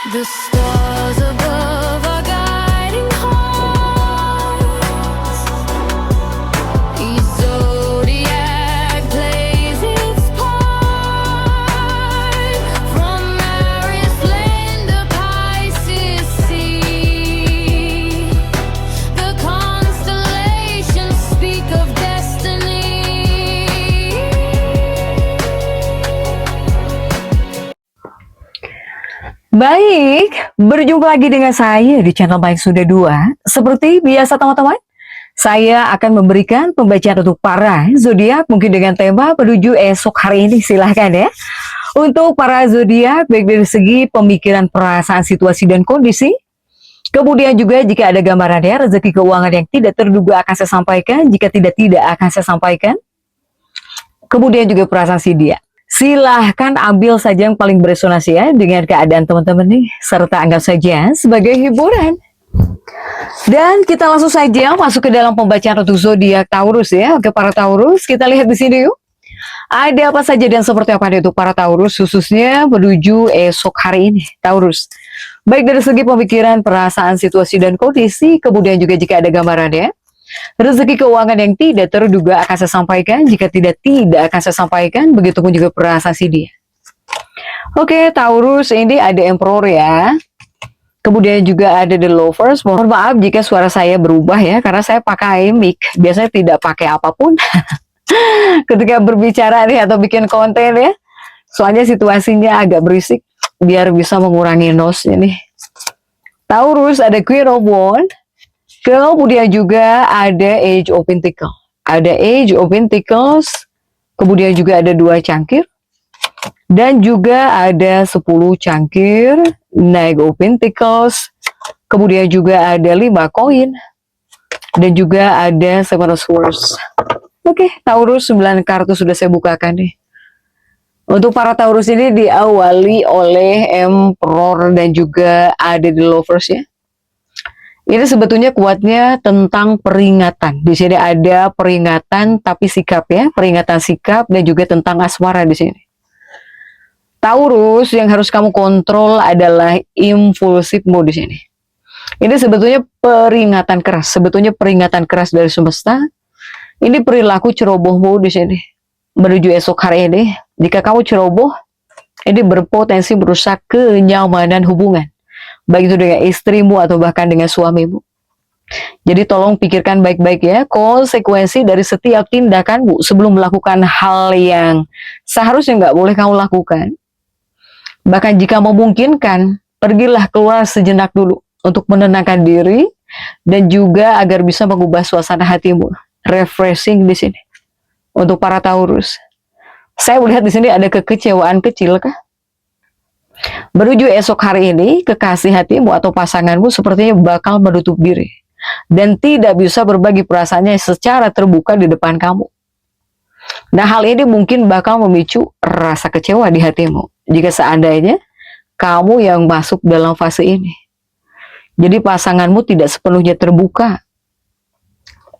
The stars above are guiding hearts. Each zodiac plays its part. From Aries land to Pisces sea, the constellations speak of destiny. Baik, berjumpa lagi dengan saya di channel Baik Sunda 2. Seperti biasa teman-teman, saya akan memberikan pembacaan untuk para zodiak mungkin dengan tema menuju esok hari ini. Silahkan ya. Untuk para zodiak baik dari segi pemikiran, perasaan, situasi dan kondisi. Kemudian juga jika ada gambarannya rezeki keuangan yang tidak terduga akan saya sampaikan, jika tidak akan saya sampaikan. Kemudian juga perasaan si dia. Silahkan ambil saja yang paling beresonansi ya dengan keadaan teman-teman nih, serta anggap saja sebagai hiburan. Dan kita langsung saja masuk ke dalam pembacaan untuk zodiak Taurus ya. Oke para Taurus, kita lihat di sini yuk. Ada apa saja dan seperti apa nih untuk para Taurus khususnya menuju esok hari ini Taurus. Baik dari segi pemikiran, perasaan, situasi dan kondisi, kemudian juga jika ada gambarannya. Rezeki keuangan yang tidak terduga akan saya sampaikan, jika tidak akan saya sampaikan, begitupun juga perasaan si dia. Oke, Taurus ini ada Emperor ya. Kemudian juga ada The Lovers. Mohon maaf jika suara saya berubah ya, karena saya pakai mic. Biasanya tidak pakai apapun ketika berbicara nih atau bikin konten ya. Soalnya situasinya agak berisik, biar bisa mengurangi noise nih. Taurus ada Queen of Wands. Kemudian juga ada Age of Pentacles. Ada Age of Pentacles. Kemudian juga ada 2 cangkir. Dan juga ada 10 cangkir. Knight of Pentacles. Kemudian juga ada 5 koin. Dan juga ada 7 of Swords. Oke, Taurus 9 kartu sudah saya bukakan nih. Untuk para Taurus ini diawali oleh Emperor dan juga ada The Lovers ya. Ini sebetulnya kuatnya tentang peringatan. Di sini ada peringatan tapi sikap ya, peringatan sikap dan juga tentang asmara di sini. Taurus yang harus kamu kontrol adalah impulsif mode di sini. Ini sebetulnya peringatan keras, dari semesta. Ini perilaku cerobohmu di sini. Menuju esok hari ini, jika kamu ceroboh, ini berpotensi merusak kenyamanan hubungan. Baik itu dengan istrimu atau bahkan dengan suamimu. Jadi tolong pikirkan baik-baik ya konsekuensi dari setiap tindakanmu sebelum melakukan hal yang seharusnya nggak boleh kamu lakukan. Bahkan jika memungkinkan, pergilah keluar sejenak dulu untuk menenangkan diri dan juga agar bisa mengubah suasana hatimu. Refreshing di sini. Untuk para Taurus, saya melihat di sini ada kekecewaan kecil kah? Menuju esok hari ini, kekasih hatimu atau pasanganmu sepertinya bakal menutup diri dan tidak bisa berbagi perasaannya secara terbuka di depan kamu. Nah, hal ini mungkin bakal memicu rasa kecewa di hatimu jika seandainya kamu yang masuk dalam fase ini. Jadi pasanganmu tidak sepenuhnya terbuka,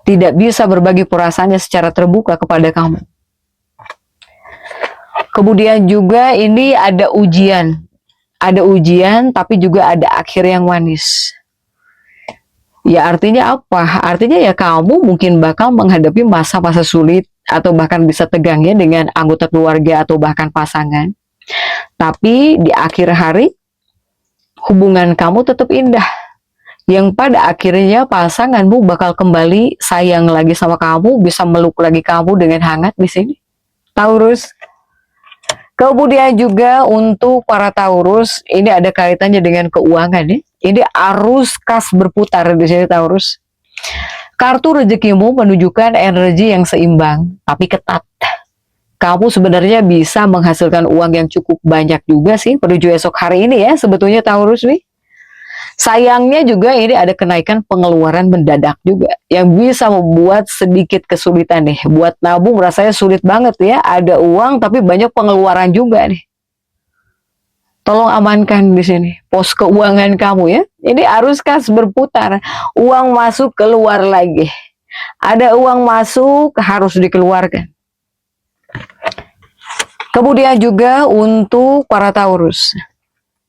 tidak bisa berbagi perasaannya secara terbuka kepada kamu. Kemudian juga ini ada ujian. Ada ujian tapi juga ada akhir yang manis. Ya artinya apa? Artinya ya kamu mungkin bakal menghadapi masa-masa sulit atau bahkan bisa tegang ya dengan anggota keluarga atau bahkan pasangan. Tapi di akhir hari hubungan kamu tetap indah. Yang pada akhirnya pasanganmu bakal kembali sayang lagi sama kamu, bisa meluk lagi kamu dengan hangat di sini. Taurus. Kemudian juga untuk para Taurus, ini ada kaitannya dengan keuangan ya. Ini arus kas berputar di sini Taurus. Kartu rezekimu menunjukkan energi yang seimbang, tapi ketat. Kamu sebenarnya bisa menghasilkan uang yang cukup banyak juga sih menuju esok hari ini ya, sebetulnya Taurus nih. Sayangnya juga ini ada kenaikan pengeluaran mendadak juga yang bisa membuat sedikit kesulitan nih. Buat nabung rasanya sulit banget ya. Ada uang tapi banyak pengeluaran juga nih. Tolong amankan di sini pos keuangan kamu ya. Ini arus kas berputar. Uang masuk keluar lagi. Ada uang masuk harus dikeluarkan. Kemudian juga untuk para Taurus.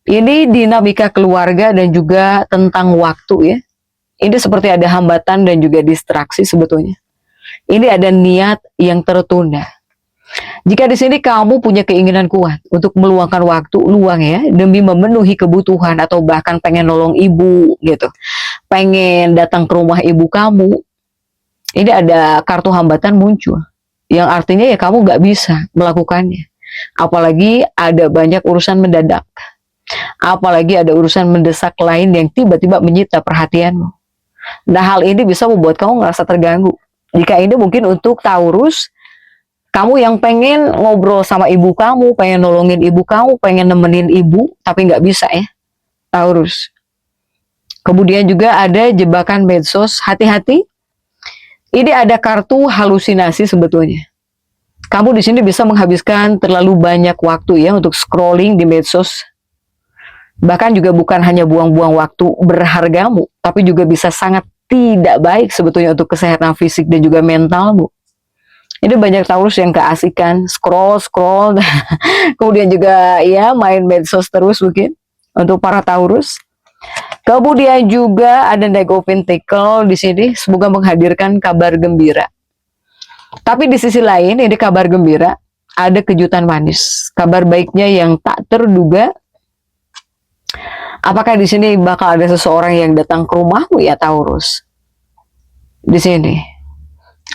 Ini dinamika keluarga dan juga tentang waktu ya. Ini seperti ada hambatan dan juga distraksi sebetulnya. Ini ada niat yang tertunda. Jika di sini kamu punya keinginan kuat untuk meluangkan waktu luang ya, demi memenuhi kebutuhan atau bahkan pengen nolong ibu gitu, pengen datang ke rumah ibu kamu, ini ada kartu hambatan muncul, yang artinya ya kamu nggak bisa melakukannya. Apalagi ada banyak urusan mendadak. Apalagi ada urusan mendesak lain yang tiba-tiba menyita perhatianmu. Nah, hal ini bisa membuat kamu merasa terganggu. Jika ini mungkin untuk Taurus, kamu yang pengen ngobrol sama ibu kamu, pengen nolongin ibu kamu, pengen nemenin ibu, tapi nggak bisa ya, Taurus. Kemudian juga ada jebakan medsos, hati-hati. Ini ada kartu halusinasi sebetulnya. Kamu di sini bisa menghabiskan terlalu banyak waktu ya untuk scrolling di medsos. Bahkan juga bukan hanya buang-buang waktu berhargamu, tapi juga bisa sangat tidak baik sebetulnya untuk kesehatan fisik dan juga mentalmu. Ini banyak Taurus yang keasikan scroll, kemudian juga ya main medsos terus mungkin untuk para Taurus. Kemudian juga ada Knight of Pentacles di sini, semoga menghadirkan kabar gembira. Tapi di sisi lain, ini kabar gembira, ada kejutan manis, kabar baiknya yang tak terduga. Apakah di sini bakal ada seseorang yang datang ke rumahmu ya Taurus? Di sini.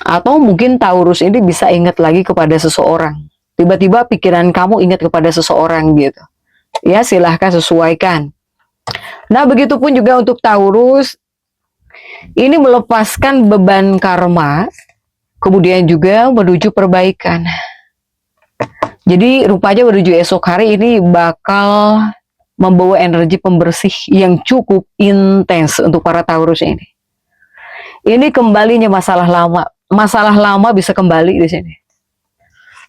Atau mungkin Taurus ini bisa ingat lagi kepada seseorang. Tiba-tiba pikiran kamu ingat kepada seseorang gitu. Ya silahkan sesuaikan. Nah begitupun juga untuk Taurus. Ini melepaskan beban karma. Kemudian juga menuju perbaikan. Jadi rupanya menuju esok hari ini bakal membawa energi pembersih yang cukup intens untuk para Taurus ini. Ini kembalinya masalah lama. Masalah lama bisa kembali di sini.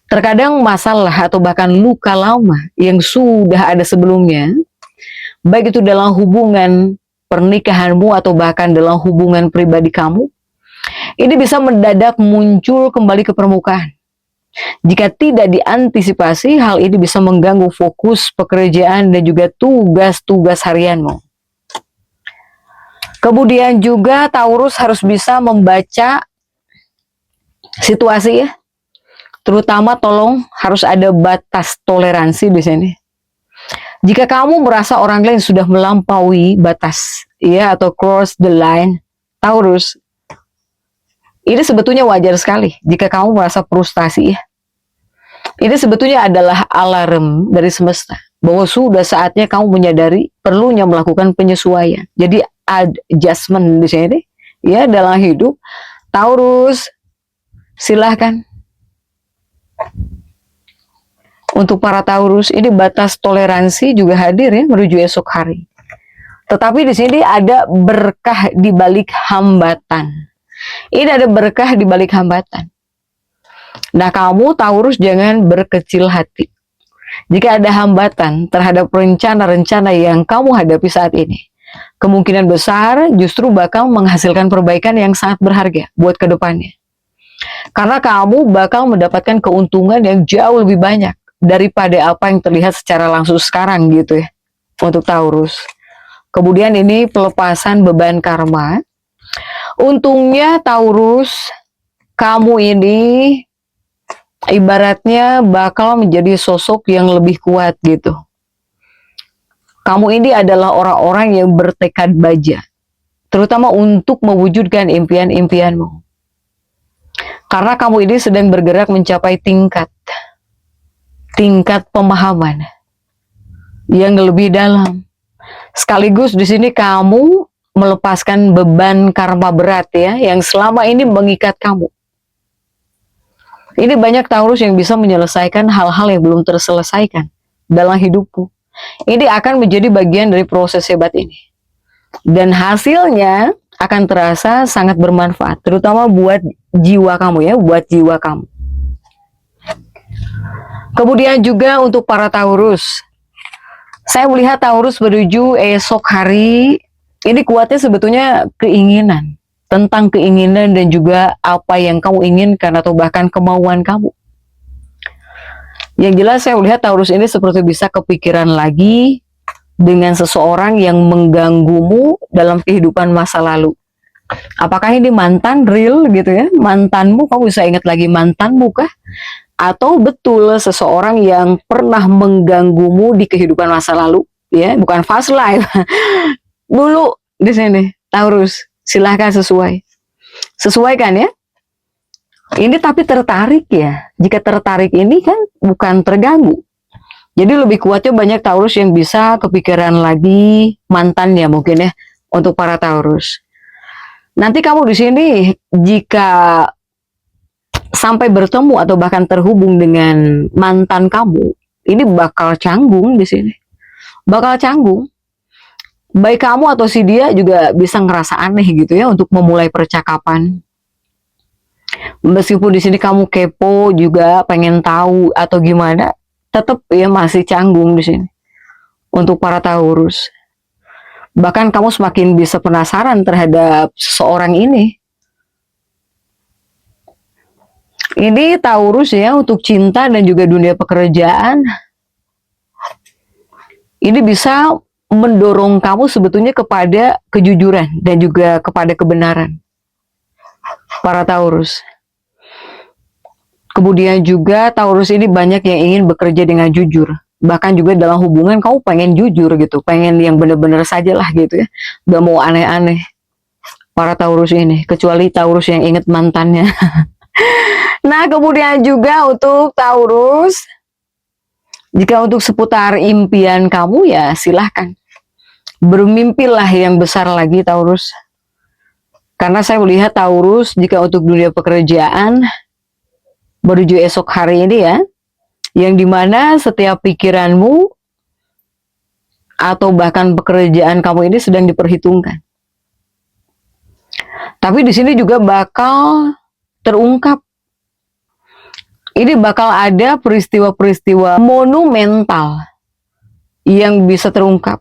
Terkadang masalah atau bahkan luka lama yang sudah ada sebelumnya, baik itu dalam hubungan pernikahanmu atau bahkan dalam hubungan pribadi kamu, ini bisa mendadak muncul kembali ke permukaan. Jika tidak diantisipasi, hal ini bisa mengganggu fokus pekerjaan dan juga tugas-tugas harianmu. Kemudian juga Taurus harus bisa membaca situasi ya. Terutama tolong harus ada batas toleransi di sini. Jika kamu merasa orang lain sudah melampaui batas ya atau cross the line, Taurus, ini sebetulnya wajar sekali jika kamu merasa frustasi ya. Ini sebetulnya adalah alarm dari semesta bahwa sudah saatnya kamu menyadari perlunya melakukan penyesuaian. Jadi adjustment di sini ya dalam hidup. Taurus, silahkan. Untuk para Taurus ini batas toleransi juga hadir ya menuju esok hari. Tetapi di sini ada berkah di balik hambatan. Ini ada berkah di balik hambatan. Nah, kamu Taurus jangan berkecil hati. Jika ada hambatan terhadap rencana-rencana yang kamu hadapi saat ini, kemungkinan besar justru bakal menghasilkan perbaikan yang sangat berharga buat kedepannya. Karena kamu bakal mendapatkan keuntungan yang jauh lebih banyak daripada apa yang terlihat secara langsung sekarang gitu ya untuk Taurus. Kemudian ini pelepasan beban karma. Untungnya Taurus, kamu ini ibaratnya bakal menjadi sosok yang lebih kuat gitu. Kamu ini adalah orang-orang yang bertekad baja, terutama untuk mewujudkan impian-impianmu. Karena kamu ini sedang bergerak mencapai tingkat pemahaman yang lebih dalam. Sekaligus di sini kamu melepaskan beban karma berat ya, yang selama ini mengikat kamu. Ini banyak Taurus yang bisa menyelesaikan hal-hal yang belum terselesaikan dalam hidupmu. Ini akan menjadi bagian dari proses hebat ini. Dan hasilnya akan terasa sangat bermanfaat, terutama buat jiwa kamu ya, buat jiwa kamu. Kemudian juga untuk para Taurus, saya melihat Taurus menuju esok hari, ini kuatnya sebetulnya keinginan, tentang keinginan dan juga apa yang kamu inginkan atau bahkan kemauan kamu. Yang jelas saya melihat Taurus ini seperti bisa kepikiran lagi dengan seseorang yang mengganggumu dalam kehidupan masa lalu. Apakah ini mantan real gitu ya? Mantanmu, kamu bisa ingat lagi mantanmu kah? Atau betul seseorang yang pernah mengganggumu di kehidupan masa lalu, ya, bukan fast life. Dulu di sini, Taurus, silahkan sesuaikan ya. Ini tapi tertarik ya. Jika tertarik ini kan bukan terganggu. Jadi lebih kuatnya banyak Taurus yang bisa kepikiran lagi mantannya mungkin ya untuk para Taurus. Nanti kamu di sini jika sampai bertemu atau bahkan terhubung dengan mantan kamu, ini bakal canggung di sini. Bakal canggung. Baik kamu atau si dia juga bisa ngerasa aneh gitu ya untuk memulai percakapan. Meskipun di sini kamu kepo juga pengen tahu atau gimana, tetap ya masih canggung di sini untuk para Taurus. Bahkan kamu semakin bisa penasaran terhadap seseorang ini. Ini Taurus ya untuk cinta dan juga dunia pekerjaan. Ini bisa mendorong kamu sebetulnya kepada kejujuran dan juga kepada kebenaran. Para Taurus. Kemudian juga Taurus ini banyak yang ingin bekerja dengan jujur. Bahkan juga dalam hubungan kamu pengen jujur gitu, pengen yang benar-benar saja lah gitu ya, gak mau aneh-aneh para Taurus ini, kecuali Taurus yang inget mantannya. Nah kemudian juga untuk Taurus, jika untuk seputar impian kamu ya silahkan, bermimpilah yang besar lagi Taurus, karena saya melihat Taurus jika untuk dunia pekerjaan, menuju esok hari ini ya, yang dimana setiap pikiranmu atau bahkan pekerjaan kamu ini sedang diperhitungkan. Tapi di sini juga bakal terungkap. Ini bakal ada peristiwa-peristiwa monumental yang bisa terungkap.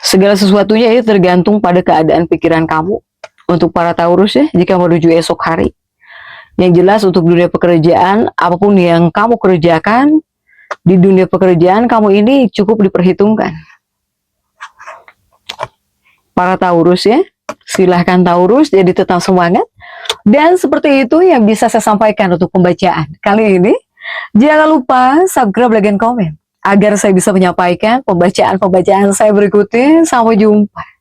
Segala sesuatunya itu tergantung pada keadaan pikiran kamu untuk para Taurus ya, jika menuju esok hari. Yang jelas untuk dunia pekerjaan, apapun yang kamu kerjakan di dunia pekerjaan kamu ini cukup diperhitungkan. Para Taurus ya, silahkan Taurus jadi tetap semangat. Dan seperti itu yang bisa saya sampaikan untuk pembacaan kali ini. Jangan lupa subscribe, like, dan komen agar saya bisa menyampaikan pembacaan-pembacaan saya berikutnya. Sampai jumpa.